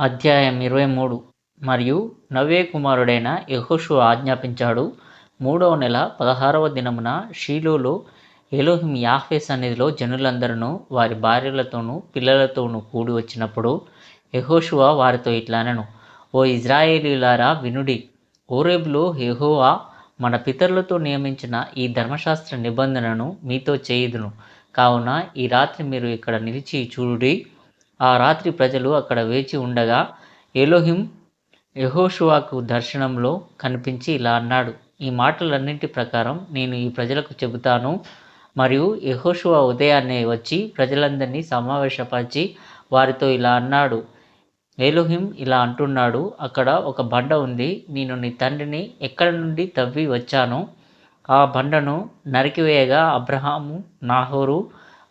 అధ్యాయం 23. మరియు నవ్వే కుమారుడైన యెహోషువ ఆజ్ఞాపించాడు. 3వ నెల 16వ దినమున షీలోలో ఎలోహిం యాహ్వే సన్నిధిలో జనులందరూ వారి భార్యలతోనూ పిల్లలతోనూ కూడి వచ్చినప్పుడు యెహోషువ వారితో ఇట్లనెను: ఓ ఇశ్రాయేలీయులారా వినుడి. హోరేబులో యెహోవా మన పితరులతో నియమించిన ఈ ధర్మశాస్త్ర నిబంధనను మీతో చేయుదును. కావున ఈ రాత్రి మీరు ఇక్కడ నిలిచి చూడుడి. ఆ రాత్రి ప్రజలు అక్కడ వేచి ఉండగా ఎలోహిం యెహోషువకు దర్శనంలో కనిపించి ఇలా అన్నాడు: ఈ మాటలన్నింటి ప్రకారం నేను ఈ ప్రజలకు చెబుతాను. మరియు యెహోషువ ఉదయాన్నే వచ్చి ప్రజలందరినీ సమావేశపరిచి వారితో ఇలా అన్నాడు: ఎలోహిం ఇలా అంటున్నాడు, అక్కడ ఒక బండ ఉంది. నేను నీ తండ్రిని ఎక్కడి నుండి తవ్వి వచ్చానో ఆ బండను నరికివేయగా అబ్రహాము, నాహోరు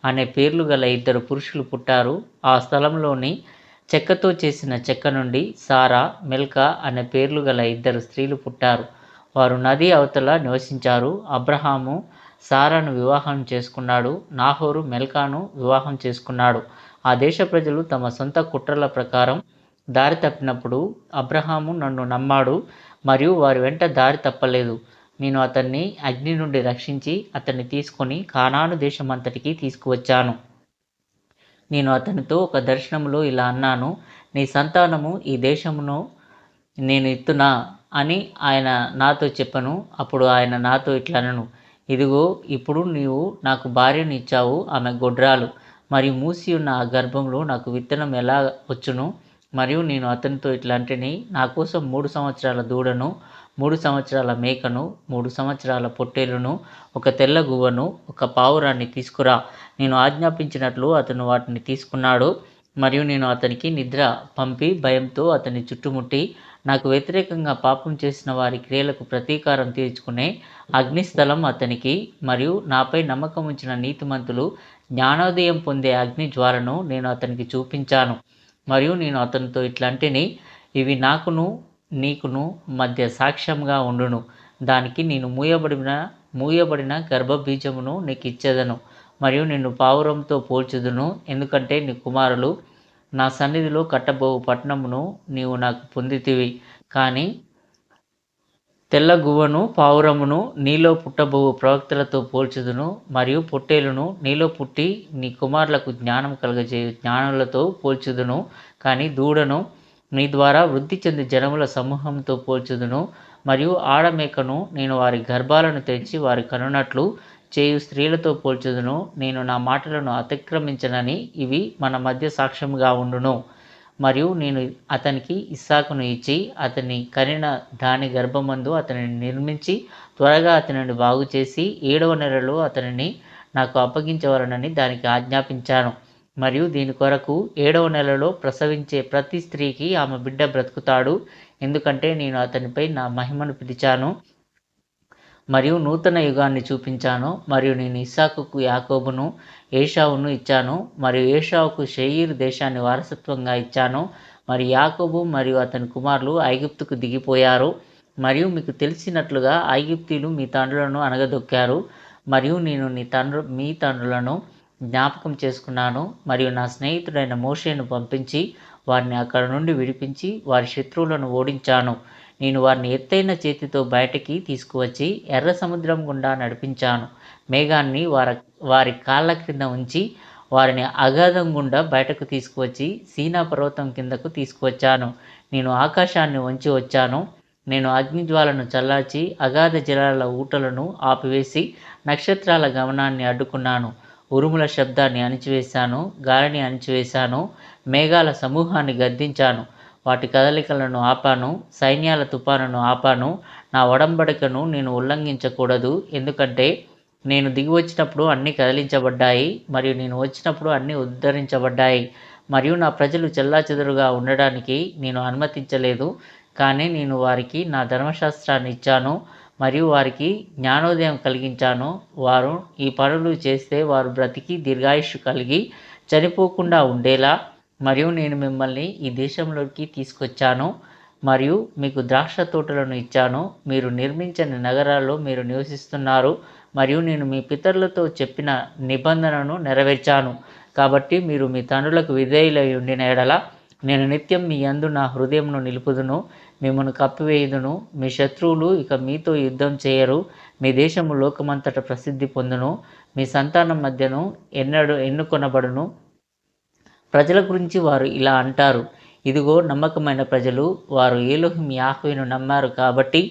అనే పేర్లు గల 2 పురుషులు పుట్టారు. ఆ స్థలంలోని చెక్కతో చేసిన చెక్క నుండి సారా, మిల్కా అనే పేర్లు గల 2 స్త్రీలు పుట్టారు. వారు నది అవతల నివసించారు. అబ్రహాము సారాను వివాహం చేసుకున్నాడు. నాహోరు మిల్కాను వివాహం చేసుకున్నాడు. ఆ దేశ ప్రజలు తమ సొంత కుట్రల ప్రకారం దారి తప్పినప్పుడు అబ్రహాము నన్ను నమ్మాడు మరియు వారి వెంట దారి తప్పలేదు. నేను అతన్ని అగ్ని నుండి రక్షించి అతన్ని తీసుకొని కానాను దేశమంతటికి తీసుకువచ్చాను. నేను అతనితో ఒక దర్శనములో ఇలా అన్నాను: నీ సంతానము ఈ దేశమును నేను ఇత్తునా అని ఆయన నాతో చెప్పెను. అప్పుడు ఆయన నాతో ఇట్లనెను: ఇదిగో, ఇప్పుడు నీవు నాకు భార్యను ఇచ్చావు. ఆమె గొడ్రాలు మరియు మూసి ఉన్న ఆ గర్భంలో నాకు విత్తనం ఎలా వచ్చును? మరియు నేను అతనితో ఇట్లంటిని: నా కోసం 3 సంవత్సరాల దూడను, 3 సంవత్సరాల మేకను, 3 సంవత్సరాల పొట్టేలును, ఒక తెల్ల గువ్వను, ఒక పావురాన్ని తీసుకురా. నేను ఆజ్ఞాపించినట్లు అతను వాటిని తీసుకున్నాడు. మరియు నేను అతనికి నిద్ర పంపి భయంతో అతన్ని చుట్టుముట్టి నాకు వ్యతిరేకంగా పాపం చేసిన వారి క్రియలకు ప్రతీకారం తీర్చుకునే అగ్నిస్థలం అతనికి మరియు నాపై నమ్మకం ఉంచిన నీతిమంతులు జ్ఞానోదయం పొందే అగ్ని జ్వాలను నేను అతనికి చూపించాను. మరియు నేను అతనితో ఇట్లంటిని: ఇవి నాకును నీకును మధ్య సాక్ష్యంగా ఉండును. దానికి నేను మూయబడిన గర్భబీజమును నీకు ఇచ్చేదను మరియు నిన్ను పావురంతో పోల్చుదును. ఎందుకంటే నీ కుమారులు నా సన్నిధిలో కట్టబోవు పట్టణమును నీవు నాకు పొందితివి. కానీ తెల్ల గువ్వను, పావురమును నీలో పుట్టబోవు ప్రవక్తలతో పోల్చుదును మరియు పొట్టేలును నీలో పుట్టి నీ కుమారులకు జ్ఞానం కలుగజేయు జ్ఞానులతో పోల్చుదును. కానీ దూడను నీ ద్వారా వృద్ధి చెంది జనముల సమూహంతో పోల్చుదును. మరియు ఆడమేకను నేను వారి గర్భాలను తెరిచి వారి కనునట్లు చేయు స్త్రీలతో పోల్చుదును. నేను నా మాటలను అతిక్రమించనని ఇవి మన మధ్య సాక్ష్యముగా ఉండును. మరియు నేను అతనికి ఇస్సాకును ఇచ్చి అతని కనిన దాని గర్భమందు అతనిని నిర్మించి త్వరగా అతనిని బాగు చేసి 7వ నెలలో అతనిని నాకు అప్పగించవలనని దానికి ఆజ్ఞాపించాను. మరియు దీని కొరకు 7వ నెలలో ప్రసవించే ప్రతి స్త్రీకి ఆమె బిడ్డ బ్రతుకుతాడు. ఎందుకంటే నేను అతనిపై నా మహిమను పిలిచాను మరియు నూతన యుగాన్ని చూపించాను. మరియు నేను ఇస్సాకుకు యాకోబును, ఏశావును ఇచ్చాను. మరియు ఏశావుకు శేయీరు దేశాన్ని వారసత్వంగా ఇచ్చాను. మరి యాకోబు మరియు అతని కుమారులు ఐగుప్తుకు దిగిపోయారు. మరియు మీకు తెలిసినట్లుగా ఐగుప్తీయులు మీ తండ్రులను అణగదొక్కారు. మరియు నేను మీ తండ్రులను జ్ఞాపకం చేసుకున్నాను. మరియు నా స్నేహితుడైన మోషేను పంపించి వారిని అక్కడ నుండి విడిపించి వారి శత్రువులను ఓడించాను. నేను వారిని ఎత్తైన చేతితో బయటికి తీసుకువచ్చి ఎర్ర సముద్రం గుండా నడిపించాను. మేఘాన్ని వారి కాళ్ళ క్రింద ఉంచి వారిని అగాధం గుండా బయటకు తీసుకువచ్చి సీనా పర్వతం కిందకు తీసుకువచ్చాను. నేను ఆకాశాన్ని వంచి వచ్చాను. నేను అగ్నిజ్వాలను చల్లార్చి అగాధ జలాల ఊటలను ఆపివేసి నక్షత్రాల గమనాన్ని అడ్డుకున్నాను. ఉరుముల శబ్దాన్ని అణిచివేశాను. గాలిని అణిచివేశాను. మేఘాల సమూహాన్ని గద్దించాను. వాటి కదలికలను ఆపాను. సైన్యాల తుఫానును ఆపాను. నా ఒడంబడికను నేను ఉల్లంఘించకూడదు. ఎందుకంటే నేను దిగివచ్చినప్పుడు అన్నీ కదిలించబడ్డాయి మరియు నేను వచ్చినప్పుడు అన్నీ ఉద్ధరించబడ్డాయి. మరియు నా ప్రజలు చెల్లాచెదరుగా ఉండడానికి నేను అనుమతించలేదు. కానీ నేను వారికి నా ధర్మశాస్త్రాన్ని ఇచ్చాను మరియు వారికి జ్ఞానోదయం కలిగించాను. వారు ఈ పనులు చేస్తే వారు బ్రతికి దీర్ఘాయుష్షు కలిగి చనిపోకుండా ఉండేలా. మరియు నేను మిమ్మల్ని ఈ దేశంలోకి తీసుకొచ్చాను మరియు మీకు ద్రాక్ష తోటలను ఇచ్చాను. మీరు నిర్మించని నగరాల్లో మీరు నివసిస్తున్నారు. మరియు నేను మీ పితరులతో చెప్పిన నిబంధనను నెరవేర్చాను. కాబట్టి మీరు మీ తండ్రులకు విధేయులై ఉండిన ఎడల నేను నిత్యం మీ యందు నా హృదయమును నిలుపుదును, మిమ్మల్ని కప్పివేయుదును. మీ శత్రువులు ఇక మీతో యుద్ధం చేయరు. మీ దేశము లోకమంతట ప్రసిద్ధి పొందును. మీ సంతానం మధ్యను ఎన్నుకొనబడును. ప్రజల గురించి వారు ఇలా అంటారు, ఇదిగో నమ్మకమైన ప్రజలు, వారు ఏలోహిం యాహ్వేను నమ్మారు కాబట్టి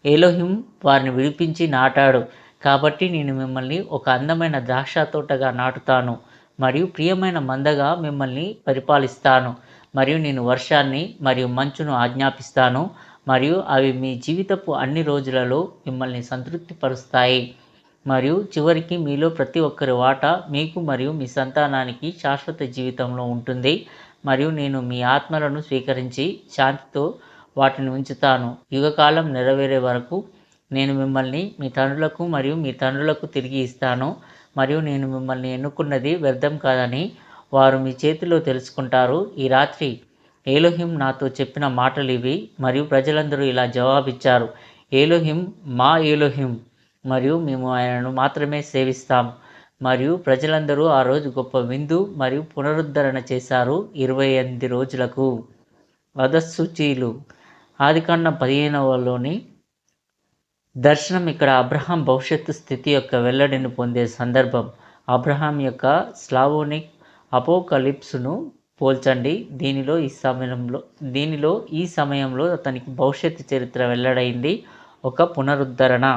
ఏలోహిం వారిని విడిపించి నాటాడు. కాబట్టి నేను మిమ్మల్ని ఒక అందమైన ద్రాక్ష తోటగా నాటుతాను మరియు ప్రియమైన మందగా మిమ్మల్ని పరిపాలిస్తాను. మరియు నేను వర్షాన్ని మరియు మంచును ఆజ్ఞాపిస్తాను మరియు అవి మీ జీవితపు అన్ని రోజులలో మిమ్మల్ని సంతృప్తిపరుస్తాయి. మరియు చివరికి మీలో ప్రతి ఒక్కరి వాటా మీకు మరియు మీ సంతానానికి శాశ్వత జీవితంలో ఉంటుంది. మరియు నేను మీ ఆత్మలను స్వీకరించి శాంతితో వాటిని ఉంచుతాను. యుగకాలం నెరవేరే వరకు నేను మిమ్మల్ని మీ తండ్రులకు మరియు మీ తండ్రులకు తిరిగి ఇస్తాను. మరియు నేను మిమ్మల్ని ఎన్నుకున్నది వ్యర్థం కాదని వారు మీ చేతిలో తెలుసుకుంటారు. ఈ రాత్రి ఏలోహిం నాతో చెప్పిన మాటలు ఇవి. మరియు ప్రజలందరూ ఇలా జవాబిచ్చారు, ఏలోహిం మా ఏలోహిం, మరియు మేము ఆయనను మాత్రమే సేవిస్తాం. మరియు ప్రజలందరూ ఆ రోజు గొప్ప విందు మరియు పునరుద్ధరణ చేశారు 28 రోజులకు. వధసూచీలు. ఆదికాండం 15లోని దర్శనం ఇక్కడ అబ్రహాం భవిష్యత్తు స్థితి యొక్క వెల్లడిని పొందే సందర్భం. అబ్రహాం యొక్క స్లావోనిక్ అపోకలిప్సును పోల్చండి. దీనిలో ఈ సమయంలో అతనికి భవిష్యత్తు చరిత్ర వెల్లడైంది, ఒక పునరుద్ధరణ.